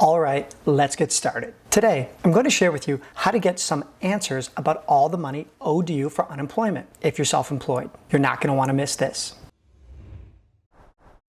All right, let's get started. Today, I'm going to share with you how to get some answers about all the money owed to you for unemployment if you're self-employed. You're not going to want to miss this.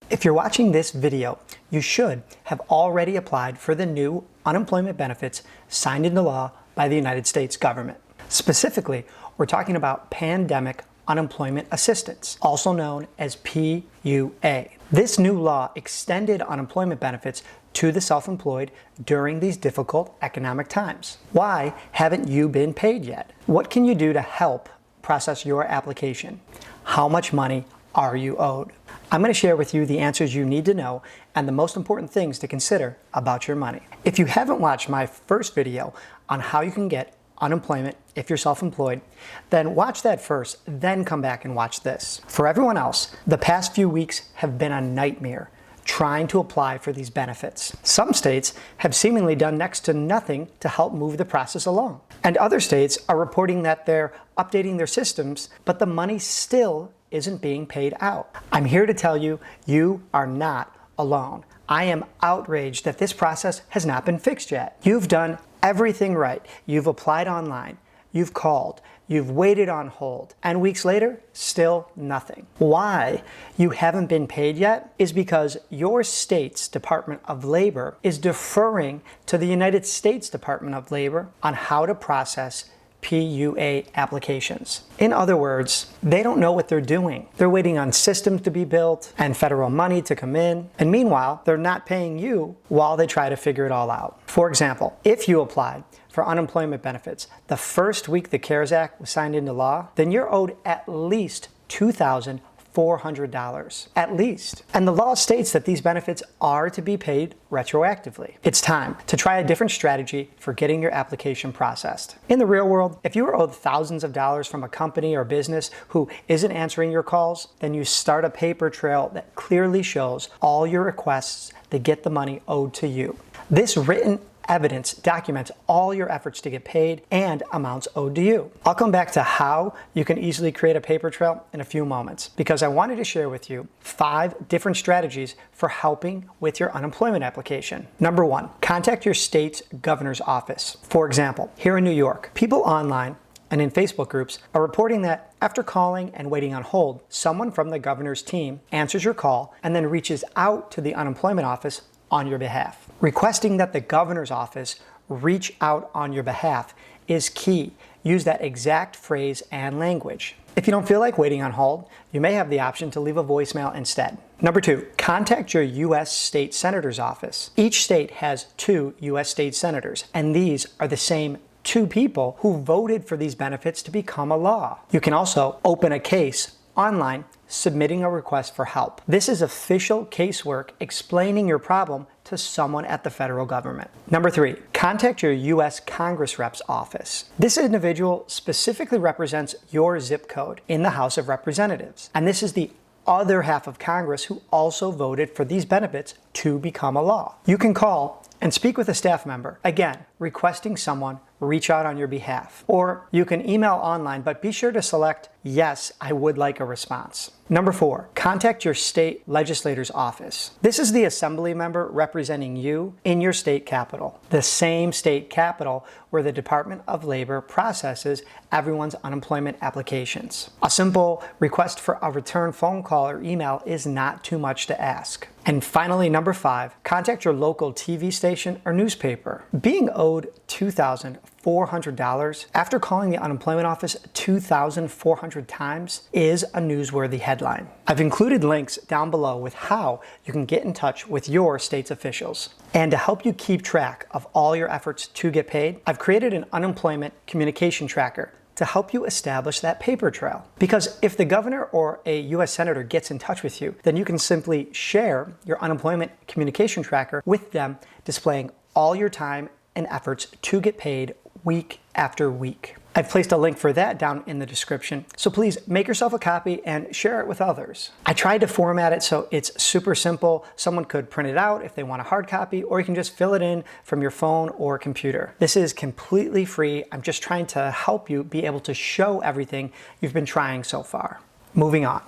If you're watching this video, you should have already applied for the new unemployment benefits signed into law by the United States government. Specifically, we're talking about Pandemic Unemployment Assistance, also known as PUA. This new law extended unemployment benefits to the self-employed during these difficult economic times. Why haven't you been paid yet? What can you do to help process your application? How much money are you owed? I'm going to share with you the answers you need to know and the most important things to consider about your money. If you haven't watched my first video on how you can get unemployment if you're self-employed, then watch that first, then come back and watch this. For everyone else, the past few weeks have been a nightmare trying to apply for these benefits. Some states have seemingly done next to nothing to help move the process along. And other states are reporting that they're updating their systems, but the money still isn't being paid out. I'm here to tell you, you are not alone. I am outraged that this process has not been fixed yet. You've done everything right. You've applied online, you've called, you've waited on hold, and weeks later, still nothing. Why you haven't been paid yet is because your state's Department of Labor is deferring to the United States Department of Labor on how to process PUA applications. In other words, they don't know what they're doing. They're waiting on systems to be built and federal money to come in. And meanwhile, they're not paying you while they try to figure it all out. For example, if you applied for unemployment benefits the first week the CARES Act was signed into law, then you're owed at least $2,400, at least. And the law states that these benefits are to be paid retroactively. It's time to try a different strategy for getting your application processed. In the real world, if you are owed thousands of dollars from a company or business who isn't answering your calls, then you start a paper trail that clearly shows all your requests to get the money owed to you. This written evidence documents all your efforts to get paid and amounts owed to you. I'll come back to how you can easily create a paper trail in a few moments because I wanted to share with you 5 different strategies for helping with your unemployment application. Number 1, contact your state's governor's office. For example, here in New York, people online and in Facebook groups are reporting that after calling and waiting on hold, someone from the governor's team answers your call and then reaches out to the unemployment office on your behalf. Requesting that the governor's office reach out on your behalf is key. Use that exact phrase and language. If you don't feel like waiting on hold, you may have the option to leave a voicemail instead. Number 2, contact your U.S. state senator's office. Each state has 2 U.S. state senators, and these are the same 2 people who voted for these benefits to become a law. You can also open a case online submitting a request for help. This is official casework explaining your problem to someone at the federal government. Number 3, contact your U.S. Congress rep's office. This individual specifically represents your zip code in the House of Representatives. And this is the other half of Congress who also voted for these benefits to become a law. You can call and speak with a staff member, again, requesting someone reach out on your behalf. Or you can email online, but be sure to select, yes, I would like a response. Number 4, contact your state legislator's office. This is the assembly member representing you in your state capital, the same state capital where the Department of Labor processes everyone's unemployment applications. A simple request for a return phone call or email is not too much to ask. And finally, number 5, contact your local TV station or newspaper. Being owed $2,400 after calling the unemployment office 2,400 times is a newsworthy headline. I've included links down below with how you can get in touch with your state's officials. And to help you keep track of all your efforts to get paid, I've created an unemployment communication tracker to help you establish that paper trail. Because if the governor or a U.S. senator gets in touch with you, then you can simply share your unemployment communication tracker with them, displaying all your time and efforts to get paid week after week. I've placed a link for that down in the description, so please make yourself a copy and share it with others. I tried to format it so it's super simple. Someone could print it out if they want a hard copy, or you can just fill it in from your phone or computer. This is completely free. I'm just trying to help you be able to show everything you've been trying so far. Moving on.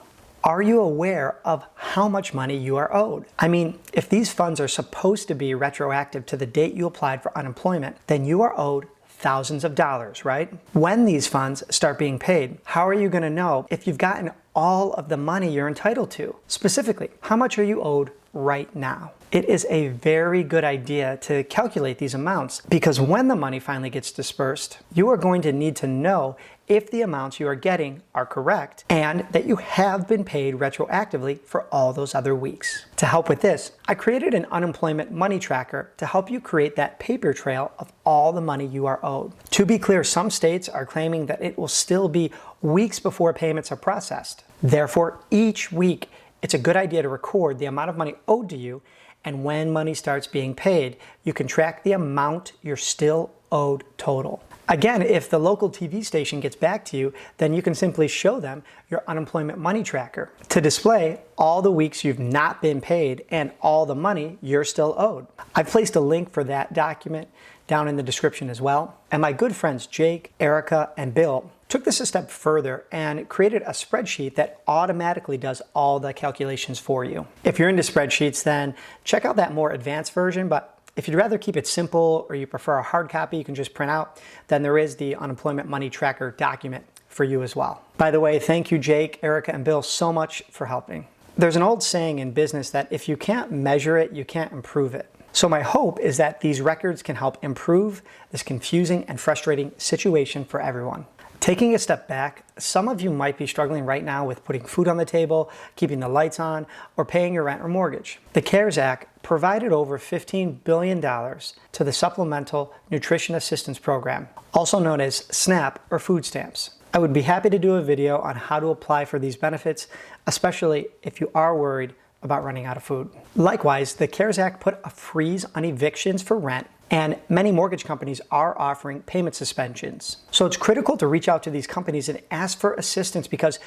Are you aware of how much money you are owed? I mean, if these funds are supposed to be retroactive to the date you applied for unemployment, then you are owed thousands of dollars, right? When these funds start being paid, how are you going to know if you've gotten all of the money you're entitled to? Specifically, how much are you owed right now? It is a very good idea to calculate these amounts, because when the money finally gets dispersed, you are going to need to know if the amounts you are getting are correct and that you have been paid retroactively for all those other weeks. To help with this, I created an unemployment money tracker to help you create that paper trail of all the money you are owed. To be clear, some states are claiming that it will still be weeks before payments are processed. Therefore, each week, it's a good idea to record the amount of money owed to you, and when money starts being paid, you can track the amount you're still owed total. Again, if the local TV station gets back to you, then you can simply show them your unemployment money tracker to display all the weeks you've not been paid and all the money you're still owed. I've placed a link for that document down in the description as well. And my good friends Jake, Erica, and Bill took this a step further and created a spreadsheet that automatically does all the calculations for you. If you're into spreadsheets, then check out that more advanced version, but if you'd rather keep it simple or you prefer a hard copy you can just print out, then there is the unemployment money tracker document for you as well. By the way, thank you Jake, Erica, and Bill so much for helping. There's an old saying in business that if you can't measure it, you can't improve it. So my hope is that these records can help improve this confusing and frustrating situation for everyone. Taking a step back, some of you might be struggling right now with putting food on the table, keeping the lights on, or paying your rent or mortgage. The CARES Act provided over $15 billion to the Supplemental Nutrition Assistance Program, also known as SNAP or food stamps. I would be happy to do a video on how to apply for these benefits, especially if you are worried about running out of food. Likewise, the CARES Act put a freeze on evictions for rent, and many mortgage companies are offering payment suspensions. So it's critical to reach out to these companies and ask for assistance, because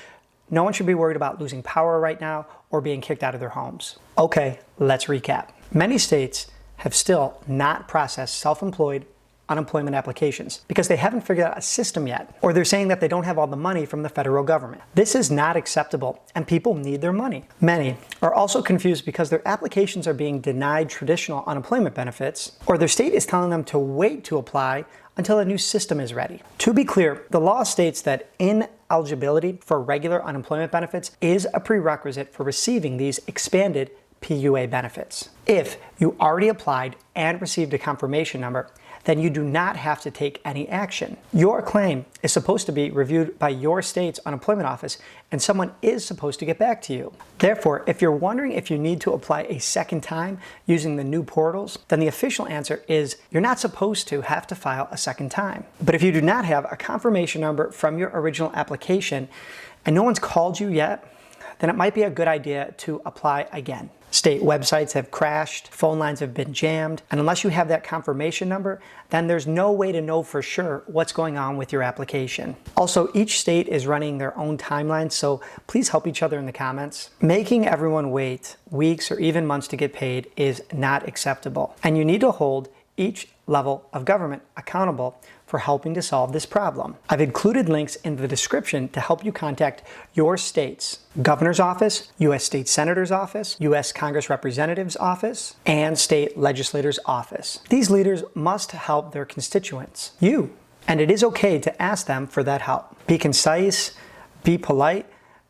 no one should be worried about losing power right now or being kicked out of their homes. Okay, let's recap. Many states have still not processed self-employed unemployment applications because they haven't figured out a system yet, or they're saying that they don't have all the money from the federal government. This is not acceptable, and people need their money. Many are also confused because their applications are being denied traditional unemployment benefits, or their state is telling them to wait to apply until a new system is ready. To be clear, the law states that ineligibility for regular unemployment benefits is a prerequisite for receiving these expanded PUA benefits. If you already applied and received a confirmation number, then you do not have to take any action. Your claim is supposed to be reviewed by your state's unemployment office, and someone is supposed to get back to you. Therefore, if you're wondering if you need to apply a second time using the new portals, then the official answer is you're not supposed to have to file a second time. But if you do not have a confirmation number from your original application and no one's called you yet, then it might be a good idea to apply again. State websites have crashed, phone lines have been jammed, and unless you have that confirmation number, then there's no way to know for sure what's going on with your application. Also, each state is running their own timelines, so please help each other in the comments. Making everyone wait weeks or even months to get paid is not acceptable, and you need to hold each level of government accountable for helping to solve this problem. I've included links in the description to help you contact your state's governor's office, U.S. state senator's office, U.S. Congress representative's office, and state legislator's office. These leaders must help their constituents, you, and it is okay to ask them for that help. Be concise, be polite,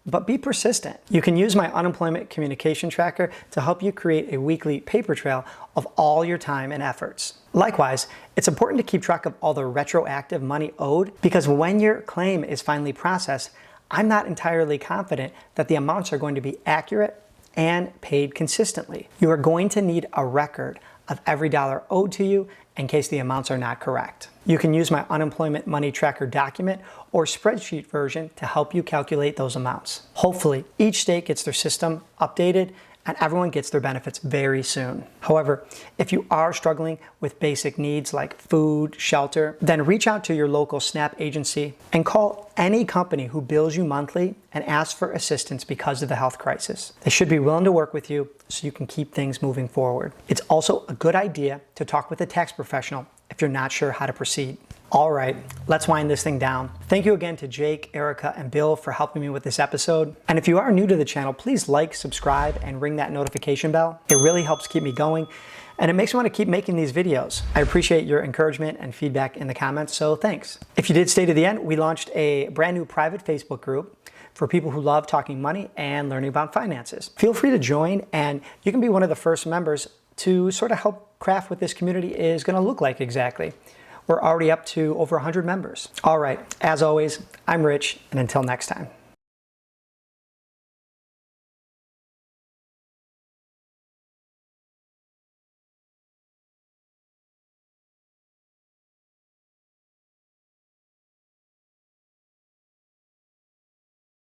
but be persistent. You can use my unemployment communication tracker to help you create a weekly paper trail of all your time and efforts. Likewise, it's important to keep track of all the retroactive money owed, because when your claim is finally processed, I'm not entirely confident that the amounts are going to be accurate and paid consistently. You are going to need a record of every dollar owed to you in case the amounts are not correct. You can use my unemployment money tracker document or spreadsheet version to help you calculate those amounts. Hopefully, each state gets their system updated and everyone gets their benefits very soon. However, if you are struggling with basic needs like food, shelter, then reach out to your local SNAP agency and call any company who bills you monthly and ask for assistance because of the health crisis. They should be willing to work with you so you can keep things moving forward. It's also a good idea to talk with a tax professional if you're not sure how to proceed. All right, let's wind this thing down. Thank you again to Jake, Erica, and Bill for helping me with this episode. And if you are new to the channel, please like, subscribe, and ring that notification bell. It really helps keep me going, and it makes me want to keep making these videos. I appreciate your encouragement and feedback in the comments, so thanks. If you did stay to the end, we launched a brand new private Facebook group for people who love talking money and learning about finances. Feel free to join, and you can be one of the first members to sort of help craft what this community is going to look like exactly. We're already up to over 100 members. All right, as always, I'm Rich, and until next time.